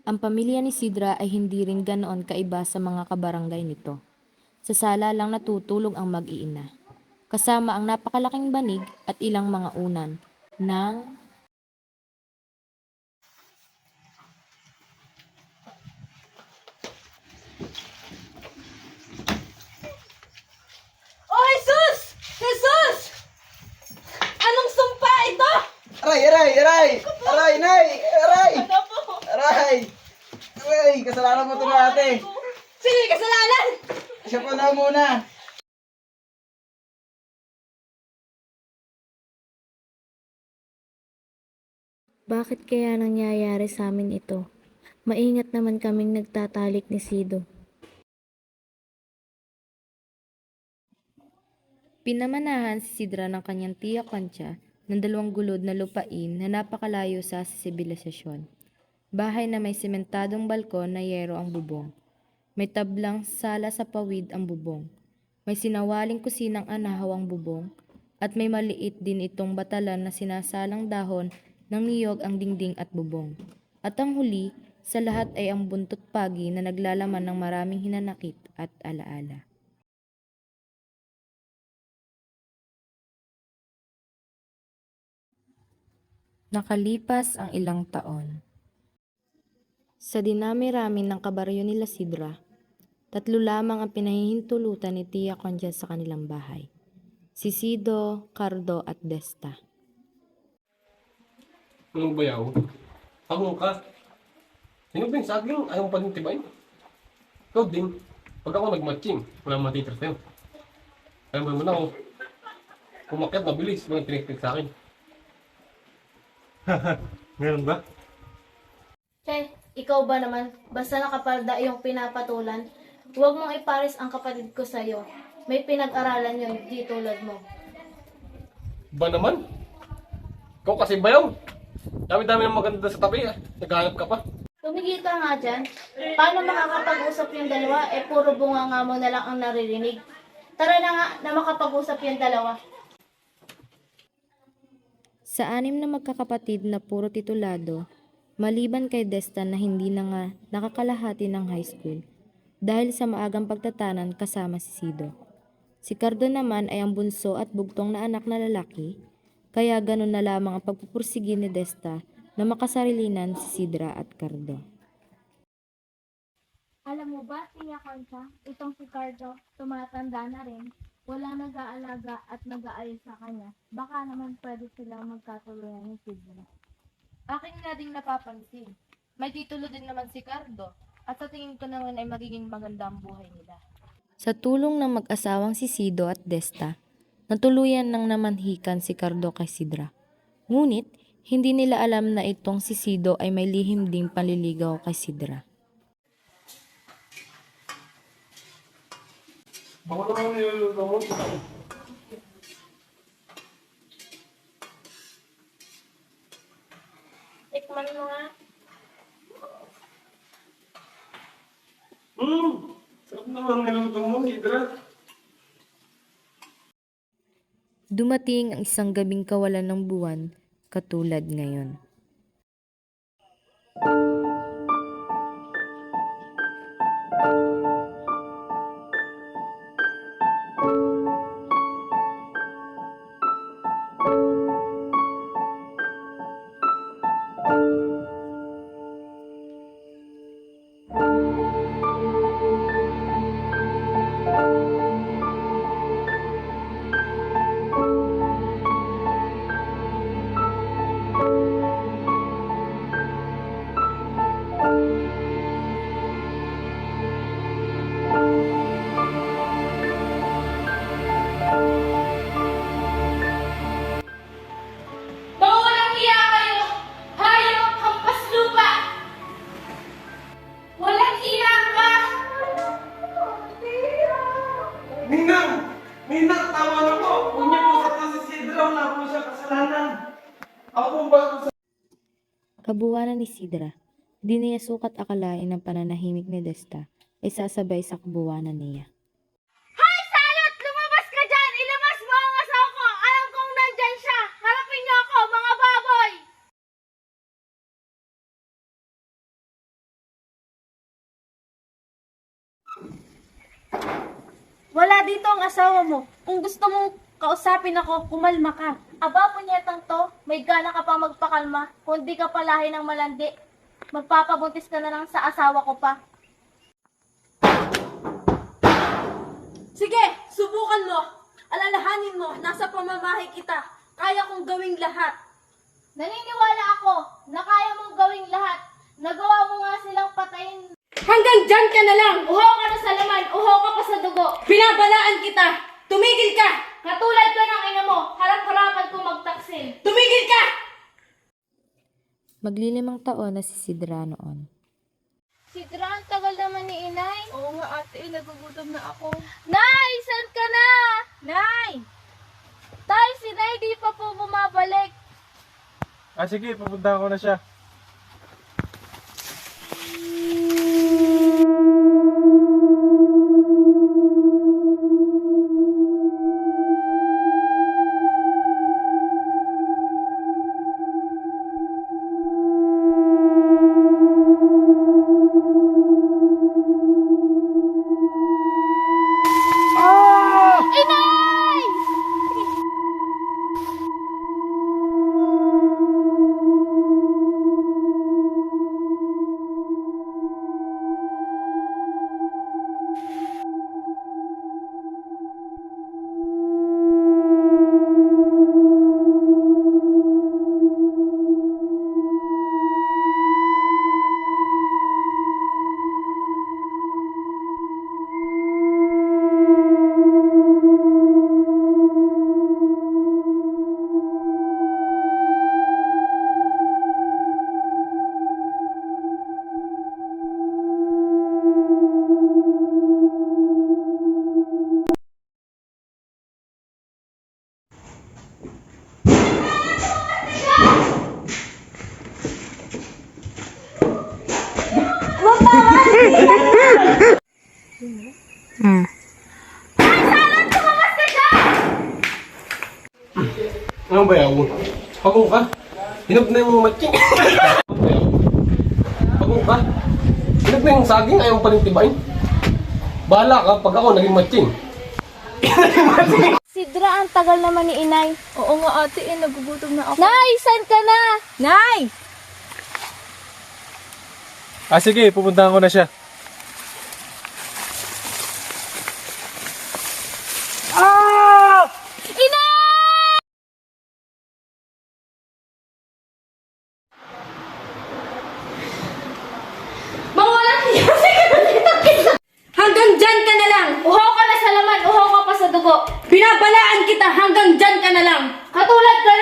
Ang pamilya ni Sidra ay hindi rin ganoon kaiba sa mga kabarangay nito. Sa sala lang natutulog ang mag-iina, kasama ang napakalaking banig at ilang mga unan ng Oh, Jesus! Jesus! Anong sumpa ito? Aray, aray, aray! Aray, nay! Aray! Ano po? Aray! Aray, kasalanan mo ito na ate. Sige, kasalanan! Siya pa na muna. bakit kaya nangyayari sa amin ito? Maingat naman kaming nagtatalik ni Sido. Pinamanahan si Sidra ng kanyang tiya Concha ng 2 gulod na lupain na napakalayo sa sibilisasyon. Bahay na may sementadong balkon na yero ang bubong. May tablang sala sa pawid ang bubong. May sinawaling kusinang anahaw ang bubong. At may maliit din itong batalan na sinasalang dahon ng niyog ang dingding at bubong. At ang huli, sa lahat ay ang buntot pagi na naglalaman ng maraming hinanakit at alaala. Nakalipas ang ilang taon. Sa dinami-rami ng kabaryo nila Sidra, 3 lamang ang pinahihintulutan ni Tia Concha sa kanilang bahay. Si Sido, Cardo at Desta. Anong bayaw? Ako ka. Sino ba yung saging? Ayaw mo pa din tibayin. Ikaw din. Pag ako nag-matching, wala matitira sa'yo. Alam mo naman ako, kumakyat mabilis mga tiniktik sa akin. Meron ba? Che, ikaw ba naman, basta nakapalda yung pinapatulan, huwag mong iparis ang kapatid ko sa'yo. May pinag-aralan yun, di tulad mo. Ba naman? Ikaw kasi bayaw. Dami-dami ng maganda sa tabi. Naghanap ka pa. Tumigil ka nga dyan. Paano makakapag-usap yung dalawa, puro bunganga mo na lang ang naririnig. Tara na nga na makapag-usap yung dalawa. Sa 6 na magkakapatid na puro titulado, maliban kay Desta na hindi na nga nakakalahati ng high school dahil sa maagang pagtatanan kasama si Sido. Si Cardo naman ay ang bunso at bugtong na anak na lalaki, kaya ganun na lamang ang pagpupursige ni Desta na makasarilinan si Sidra at Cardo. Alam mo ba, Tia Concha, itong si Cardo, tumatanda na rin, wala nag-aalaga at nag-aayos sa kanya. Baka naman pwede silang magkatuluyan ng Sidra. Akin nga ding napapansin. May titulo din naman si Cardo. At sa tingin ko naman ay magiging maganda ang buhay nila. Sa tulong ng mag-asawang si Sido at Desta, natuluyan ng namanhikan si Cardo kay Sidra. Ngunit, hindi nila alam na itong si Sido ay may lihim ding panliligaw kay Sidra. Baka naman niluluto mo. Tikman mo nga. Sarap naman niluto mo, Hidra. Dumating ang isang gabing kawalan ng buwan, katulad ngayon. Mga walang hiya kayo! Hayop! Hampas lupa! Walang hiya ka! Ninang! Ninang, tama na po! Huwag niyo po sa si Sidra. Wala po siya kasalanan. Ako po ba sa... Kabuwanan ni Sidra, di niya sukat akalain ng pananahimik ni Desta ay sasabay sa kabuwanan niya. Wala dito ang asawa mo. Kung gusto mong kausapin ako, kumalma ka. Aba, punyetang to, may gana ka pa magpakalma. Kung di ka palahi ng malandi, magpapabuntis ka na lang sa asawa ko pa. Sige, subukan mo. Alalahanin mo, nasa pamamahay kita. Kaya kong gawing lahat. Naniniwala ako na kaya mong gawing lahat. Nagawa mo nga silang patayin. Hanggang dyan ka na lang. Uhaw ka na sa laman, uhaw ka pa sa dugo. Binabalaan kita. Tumigil ka. Katulad ka ng ina mo, harap-harapan ko magtaksil. Tumigil ka! Maglilimang taon na si Sidra noon. Sidra, ang tagal naman ni inay. Oo nga ate, nagugutom na ako. Nay, saan ka na? Nay! Tay, si Nay di pa po bumabalik. Sige, pupunta ko na siya. Ano ba yaw? Pagong ka? Hinog na yung matching. Pagong ka? Hinog na yung saging, ayaw pa rin tibain. Bahala ka pag ako naging matching. Sidra, ang tagal naman ni inay. Oo nga ate, nagugutom na ako. Nay, saan ka na? Nay! Sige, pupuntahan ko na siya. Mga walang hiya! Hanggang dyan ka na lang. Uhaw ka na sa laman, uhaw ka pa sa dugo. Binabalaan kita. Hanggang dyan ka na lang. Katulad ka